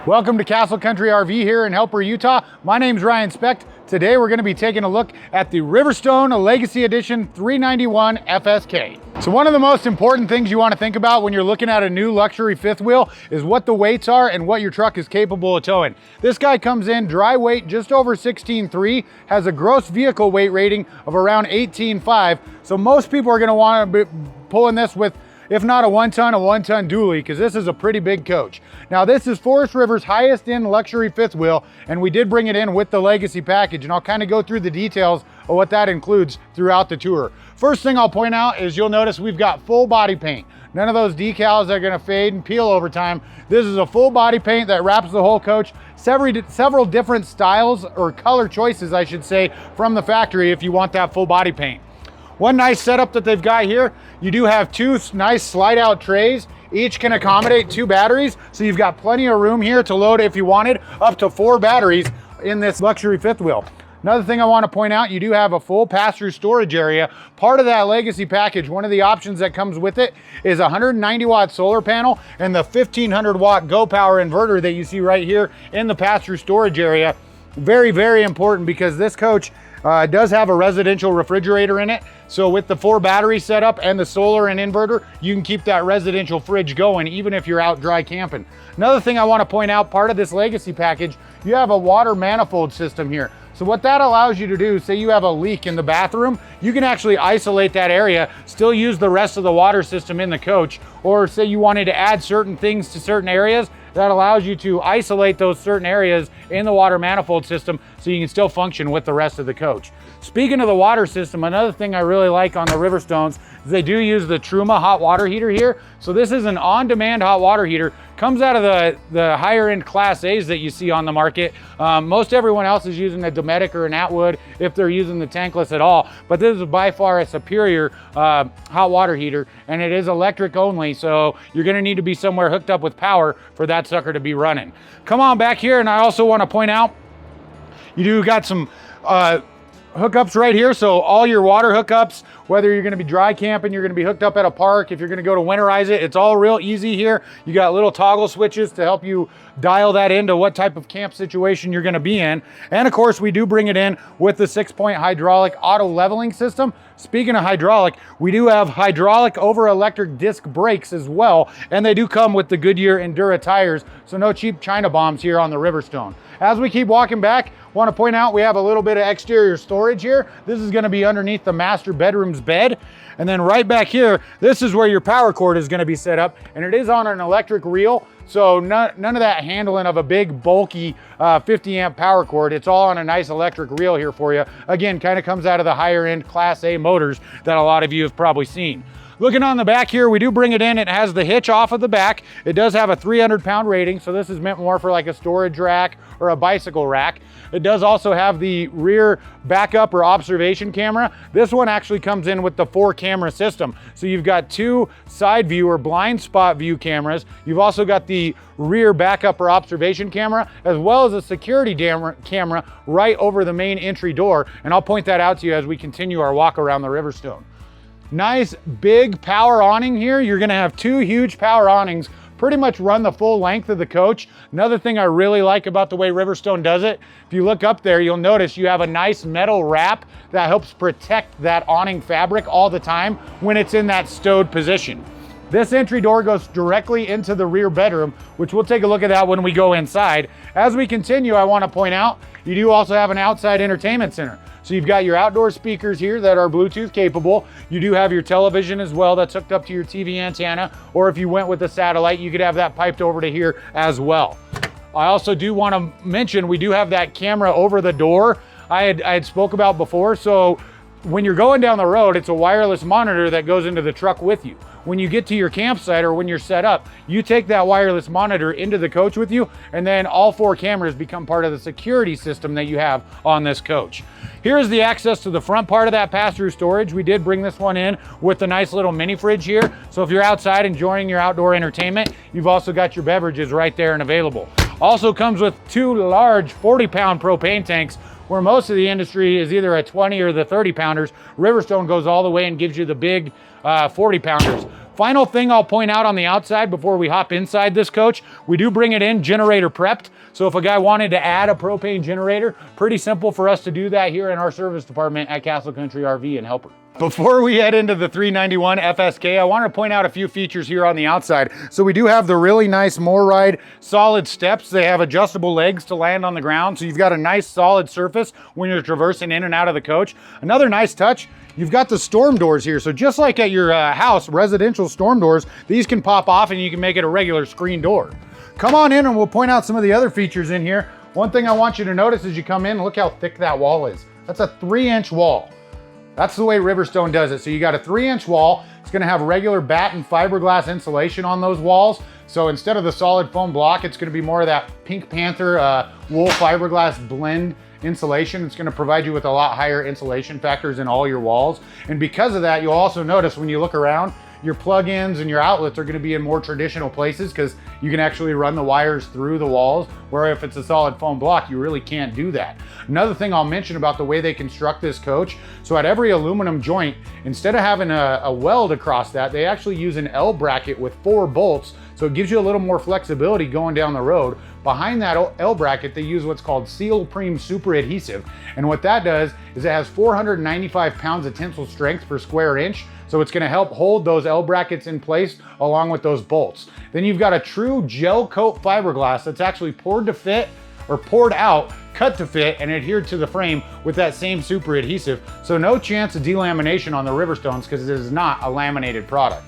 Welcome to Castle Country RV here in Helper, Utah. My name's Ryan Specht. Today we're going to be taking a look at the Riverstone Legacy Edition 391 FSK. So one of the most important things you want to think about when you're looking at a new luxury fifth wheel is what the weights are and what your truck is capable of towing. This guy comes in dry weight just over 16.3, has a gross vehicle weight rating of around 18.5. So most people are going to want to be pulling this with, if not a one-ton dually, because this is a pretty big coach. Now this is Forest River's highest end luxury fifth wheel, and we did bring it in with the Legacy package, and I'll kind of go through the details of what that includes throughout the tour. First thing I'll point out is you'll notice we've got full body paint. None of those decals that are gonna fade and peel over time. This is a full body paint that wraps the whole coach. Several different styles, or color choices I should say, from the factory if you want that full body paint. One nice setup that they've got here, you do have two nice slide out trays. Each can accommodate 2 batteries, so you've got plenty of room here to load, if you wanted, up to 4 batteries in this luxury fifth wheel. Another thing I want to point out, you do have a full pass-through storage area. Part of that Legacy package, one of the options that comes with it is a 190 watt solar panel and the 1500 watt Go Power inverter that you see right here in the pass-through storage area. Very, very important, because this coach does have a residential refrigerator in it. So with the 4 battery setup and the solar and inverter, you can keep that residential fridge going even if you're out dry camping. Another thing I want to point out, part of this Legacy package, you have a water manifold system here. So what that allows you to do, say you have a leak in the bathroom, you can actually isolate that area, still use the rest of the water system in the coach, or say you wanted to add certain things to certain areas, that allows you to isolate those certain areas in the water manifold system so you can still function with the rest of the coach. Speaking of the water system, another thing I really like on the Riverstones is they do use the Truma hot water heater here. So this is an on-demand hot water heater. Comes out of the higher end Class A's that you see on the market. Most everyone else is using a Dometic or an Atwood if they're using the tankless at all. But this is by far a superior hot water heater, and it is electric only. So you're gonna need to be somewhere hooked up with power for that sucker to be running. Come on back here, and I also wanna point out, you do got some hookups right here. So all your water hookups, whether you're going to be dry camping, you're going to be hooked up at a park, if you're going to go to winterize it, it's all real easy here. You got little toggle switches to help you dial that into what type of camp situation you're going to be in. And of course, we do bring it in with the 6-point hydraulic auto leveling system. Speaking of hydraulic, we do have hydraulic over electric disc brakes as well, and they do come with the Goodyear Endura tires, so no cheap China bombs here on the Riverstone. As we keep walking back, want to point out we have a little bit of exterior storage here. This is going to be underneath the master bedroom's bed. And then right back here, this is where your power cord is going to be set up, and it is on an electric reel. So none of that handling of a big bulky 50 amp power cord. It's all on a nice electric reel here for you. Again, kind of comes out of the higher end Class A motors that a lot of you have probably seen. Looking on the back here, we do bring it in. It has the hitch off of the back. It does have a 300-pound rating, so this is meant more for like a storage rack or a bicycle rack. It does also have the rear backup or observation camera. This one actually comes in with the 4-camera system. So you've got 2 side view or blind spot view cameras. You've also got the rear backup or observation camera, as well as a security camera right over the main entry door. And I'll point that out to you as we continue our walk around the Riverstone. Nice big power awning here. You're gonna have 2 huge power awnings, pretty much run the full length of the coach. Another thing I really like about the way Riverstone does it, if you look up there, you'll notice you have a nice metal wrap that helps protect that awning fabric all the time when it's in that stowed position. This entry door goes directly into the rear bedroom, which we'll take a look at that when we go inside. As we continue, I want to point out, you do also have an outside entertainment center. So you've got your outdoor speakers here that are Bluetooth capable. You do have your television as well that's hooked up to your TV antenna, or if you went with a satellite, you could have that piped over to here as well. I also do want to mention, we do have that camera over the door I had spoke about before. So when you're going down the road, it's a wireless monitor that goes into the truck with you. When you get to your campsite or when you're set up, you take that wireless monitor into the coach with you, and then all 4 cameras become part of the security system that you have on this coach. Here's the access to the front part of that pass-through storage. We did bring this one in with the nice little mini fridge here. So if you're outside enjoying your outdoor entertainment, you've also got your beverages right there and available. Also comes with 2 large 40-pound propane tanks, where most of the industry is either a 20 or the 30 pounders. Riverstone goes all the way and gives you the big 40 pounders. Final thing I'll point out on the outside before we hop inside this coach, we do bring it in generator prepped. So if a guy wanted to add a propane generator, pretty simple for us to do that here in our service department at Castle Country RV and Helper. Before we head into the 391 FSK, I want to point out a few features here on the outside. So we do have the really nice MORryde solid steps. They have adjustable legs to land on the ground. So you've got a nice solid surface when you're traversing in and out of the coach. Another nice touch, you've got the storm doors here. So just like at your house, residential storm doors, these can pop off and you can make it a regular screen door. Come on in and we'll point out some of the other features in here. One thing I want you to notice as you come in, look how thick that wall is. That's a 3-inch wall. That's the way Riverstone does it. So you got a 3-inch wall. It's gonna have regular batt and fiberglass insulation on those walls. So instead of the solid foam block, it's gonna be more of that Pink Panther wool fiberglass blend insulation. It's gonna provide you with a lot higher insulation factors in all your walls. And because of that, you'll also notice when you look around, your plug-ins and your outlets are gonna be in more traditional places because you can actually run the wires through the walls, where if it's a solid foam block, you really can't do that. Another thing I'll mention about the way they construct this coach, so at every aluminum joint, instead of having a weld across that, they actually use an L bracket with 4 bolts, so it gives you a little more flexibility going down the road. Behind that L bracket, they use what's called Seal Preme Super Adhesive. And what that does is it has 495 pounds of tensile strength per square inch. So it's gonna help hold those L brackets in place along with those bolts. Then you've got a true gel coat fiberglass that's actually poured to fit, or poured out, cut to fit, and adhered to the frame with that same super adhesive. So no chance of delamination on the Riverstones because it is not a laminated product.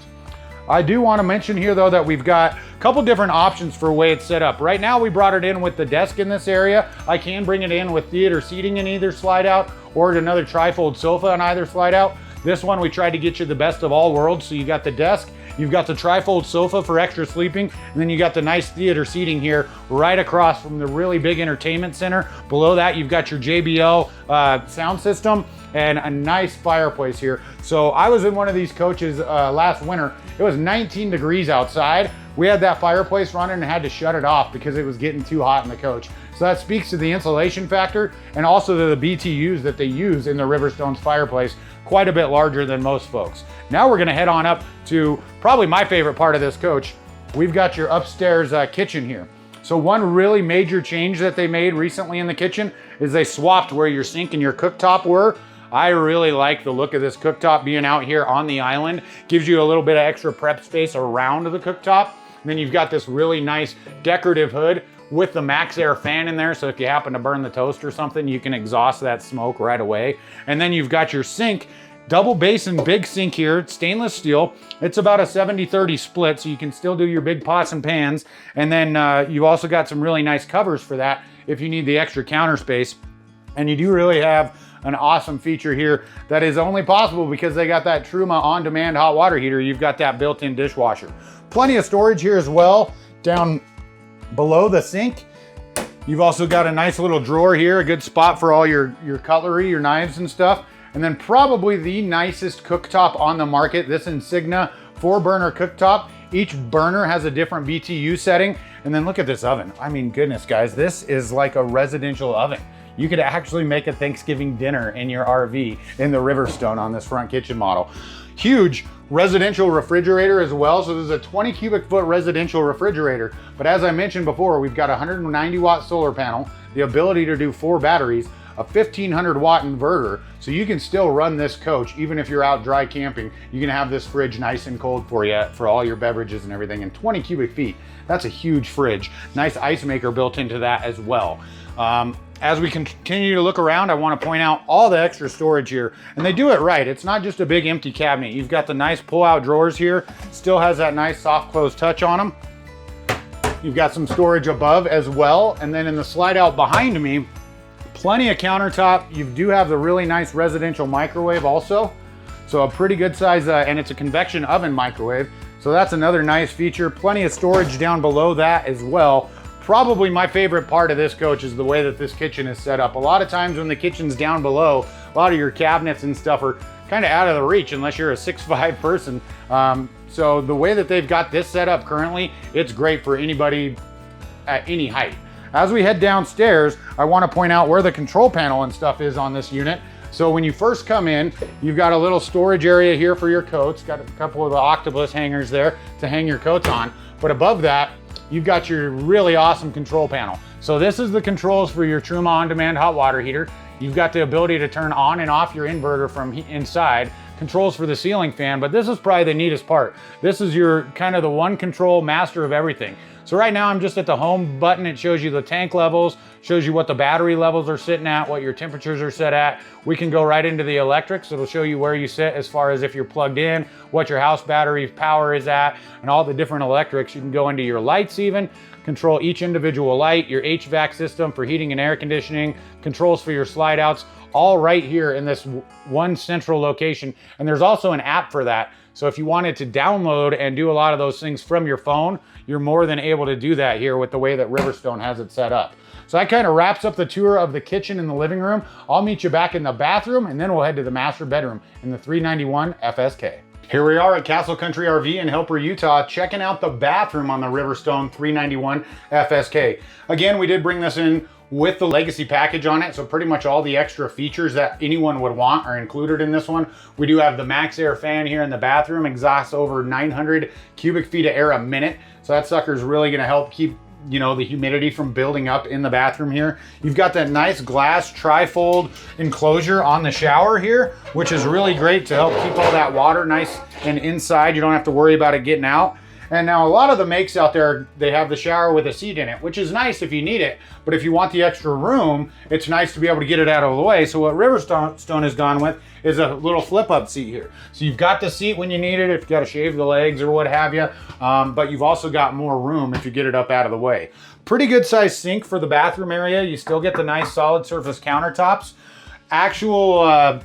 I do want to mention here though that we've got a couple different options for the way it's set up. Right now we brought it in with the desk in this area. I can bring it in with theater seating in either slide out or another trifold sofa on either slide out. This one we tried to get you the best of all worlds. So you got the desk, you've got the trifold sofa for extra sleeping, and then you got the nice theater seating here right across from the really big entertainment center. Below that, you've got your JBL sound system and a nice fireplace here. So I was in one of these coaches last winter. It was 19 degrees outside. We had that fireplace running and had to shut it off because it was getting too hot in the coach. So that speaks to the insulation factor and also to the BTUs that they use in the Riverstone's fireplace, quite a bit larger than most folks. Now we're gonna head on up to probably my favorite part of this coach. We've got your upstairs kitchen here. So one really major change that they made recently in the kitchen is they swapped where your sink and your cooktop were. I really like the look of this cooktop being out here on the island. Gives you a little bit of extra prep space around the cooktop. And then you've got this really nice decorative hood with the Max Air fan in there. So if you happen to burn the toast or something, you can exhaust that smoke right away. And then you've got your sink, double basin big sink here, stainless steel. It's about a 70-30 split, so you can still do your big pots and pans. And then you've also got some really nice covers for that if you need the extra counter space. And you do really have an awesome feature here that is only possible because they got that Truma on-demand hot water heater. You've got that built-in dishwasher. Plenty of storage here as well. Down below the sink, you've also got a nice little drawer here, a good spot for all your cutlery, your knives and stuff. And then probably the nicest cooktop on the market, this Insignia 4-burner cooktop. Each burner has a different BTU setting. And then look at this oven. I mean, goodness guys, this is like a residential oven. You could actually make a Thanksgiving dinner in your RV in the Riverstone on this front kitchen model. Huge residential refrigerator as well. So this is a 20 cubic foot residential refrigerator. But as I mentioned before, we've got a 190 watt solar panel, the ability to do 4 batteries, a 1500 watt inverter. So you can still run this coach even if you're out dry camping. You can have this fridge nice and cold for you for all your beverages and everything. And 20 cubic feet, that's a huge fridge. Nice ice maker built into that as well. As we continue to look around, I want to point out all the extra storage here, and they do it right. It's not just a big empty cabinet. You've got the nice pull-out drawers here. Still has that nice soft close touch on them. You've got some storage above as well, and then in the slide out behind me, plenty of countertop. You do have the really nice residential microwave also. So a pretty good size, and it's a convection oven microwave. So that's another nice feature. Plenty of storage down below that as well. Probably my favorite part of this coach is the way that this kitchen is set up. A lot of times when the kitchen's down below, a lot of your cabinets and stuff are kind of out of the reach unless you're a 6'5" person. So the way that they've got this set up currently, it's great for anybody at any height. As we head downstairs, I want to point out where the control panel and stuff is on this unit. So when you first come in, you've got a little storage area here for your coats. Got a couple of the octopus hangers there to hang your coats on. But above that, you've got your really awesome control panel. So this is the controls for your Truma on-demand hot water heater. You've got the ability to turn on and off your inverter from inside, controls for the ceiling fan, but this is probably the neatest part. This is your kind of the one control master of everything. So right now I'm just at the home button. It shows you the tank levels, shows you what the battery levels are sitting at, what your temperatures are set at. We can go right into the electrics. It'll show you where you sit as far as if you're plugged in, what your house battery power is at, and all the different electrics. You can go into your lights even, control each individual light, your HVAC system for heating and air conditioning, controls for your slide outs, all right here in this one central location. And there's also an app for that. So if you wanted to download and do a lot of those things from your phone, you're more than able to do that here with the way that Riverstone has it set up. So that kind of wraps up the tour of the kitchen and the living room. I'll meet you back in the bathroom, and then we'll head to the master bedroom in the 391 FSK. Here we are at Castle Country RV in Helper, Utah, checking out the bathroom on the Riverstone 391 FSK. Again, we did bring this in with the Legacy package on it, so pretty much all the extra features that anyone would want are included in this one. We do have the max air fan here in the bathroom, exhausts over 900 cubic feet of air a minute, so that sucker's really gonna help keep the humidity from building up in the bathroom here. You've got that nice glass trifold enclosure on the shower here, which is really great to help keep all that water nice and inside. You don't have to worry about it getting out. And now a lot of the makes out there, they have the shower with a seat in it, which is nice if you need it. But if you want the extra room, it's nice to be able to get it out of the way. So what Riverstone has gone with is a little flip up seat here. So you've got the seat when you need it, if you got to shave the legs or what have you. But you've also got more room if you get it up out of the way. Pretty good sized sink for the bathroom area. You still get the nice solid surface countertops. Actual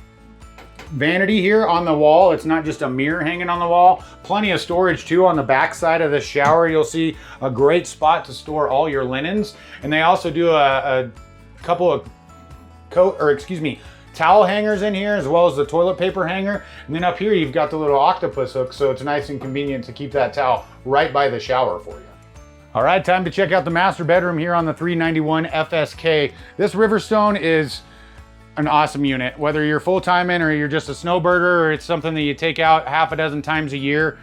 vanity here on the wall. It's not just a mirror hanging on the wall. Plenty of storage too on the back side of the shower. You'll see a great spot to store all your linens. And they also do a couple of towel hangers in here, as well as the toilet paper hanger. And then up here you've got the little octopus hook, so it's nice and convenient to keep that towel right by the shower for you. All right, time to check out the master bedroom here on the 391 FSK. This Riverstone is an awesome unit. Whether you're full-time in or you're just a snowbirder, or it's something that you take out half a dozen times a year,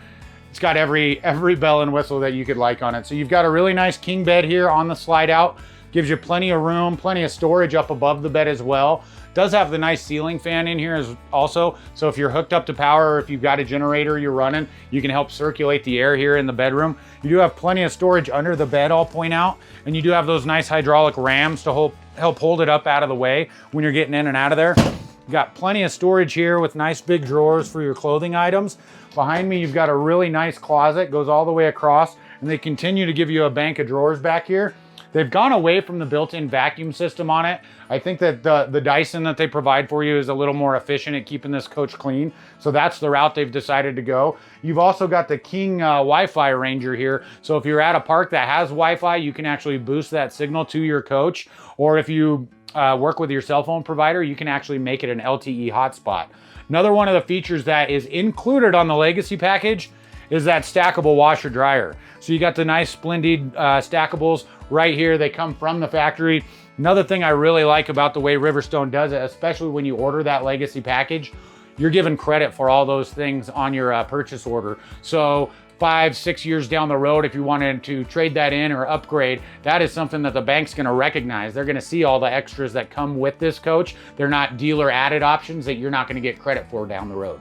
it's got every bell and whistle that you could like on it. So you've got a really nice king bed here on the slide out. Gives you plenty of room, plenty of storage up above the bed as well. Does have the nice ceiling fan in here as also. So if you're hooked up to power, or if you've got a generator you're running, you can help circulate the air here in the bedroom. You do have plenty of storage under the bed, I'll point out. And you do have those nice hydraulic rams to help hold it up out of the way when you're getting in and out of there. You've got plenty of storage here with nice big drawers for your clothing items. Behind me, you've got a really nice closet, goes all the way across, and they continue to give you a bank of drawers back here. They've gone away from the built-in vacuum system on it. I think that the Dyson that they provide for you is a little more efficient at keeping this coach clean. So that's the route they've decided to go. You've also got the King Wi-Fi Ranger here. So if you're at a park that has Wi-Fi, you can actually boost that signal to your coach. Or if you work with your cell phone provider, you can actually make it an LTE hotspot. Another one of the features that is included on the Legacy package is that stackable washer dryer. So you got the nice Splendid stackables right here. They come from the factory. Another thing I really like about the way Riverstone does it, especially when you order that Legacy package, you're given credit for all those things on your purchase order. So 5-6 years down the road, if you wanted to trade that in or upgrade, that is something that the bank's gonna recognize. They're gonna see all the extras that come with this coach. They're not dealer added options that you're not gonna get credit for down the road.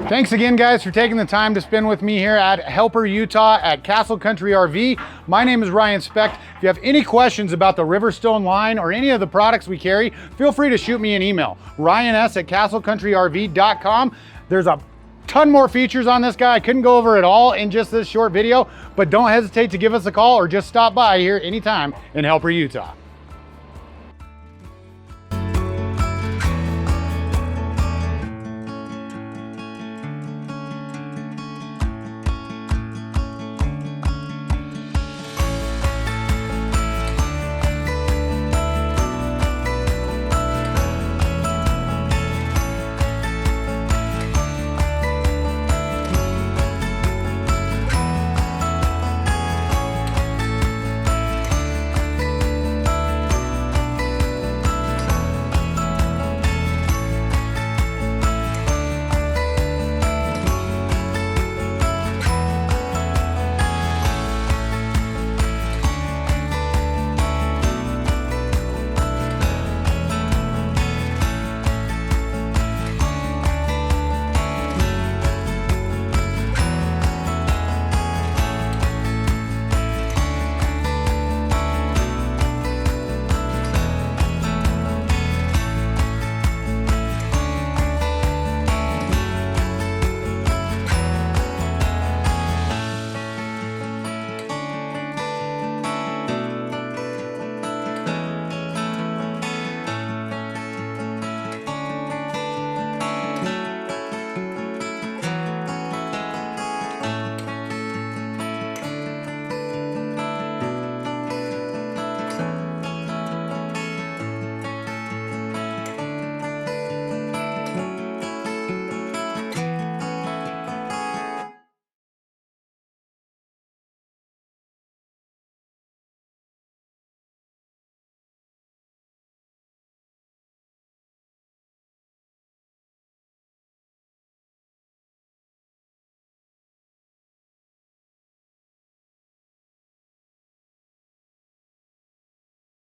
Thanks again, guys, for taking the time to spend with me here at Helper, Utah at Castle Country RV. My name is Ryan Specht. If you have any questions about the Riverstone line or any of the products we carry, feel free to shoot me an email, ryans@castlecountryRV.com. There's a ton more features on this guy. I couldn't go over it all in just this short video, but don't hesitate to give us a call or just stop by here anytime in Helper, Utah.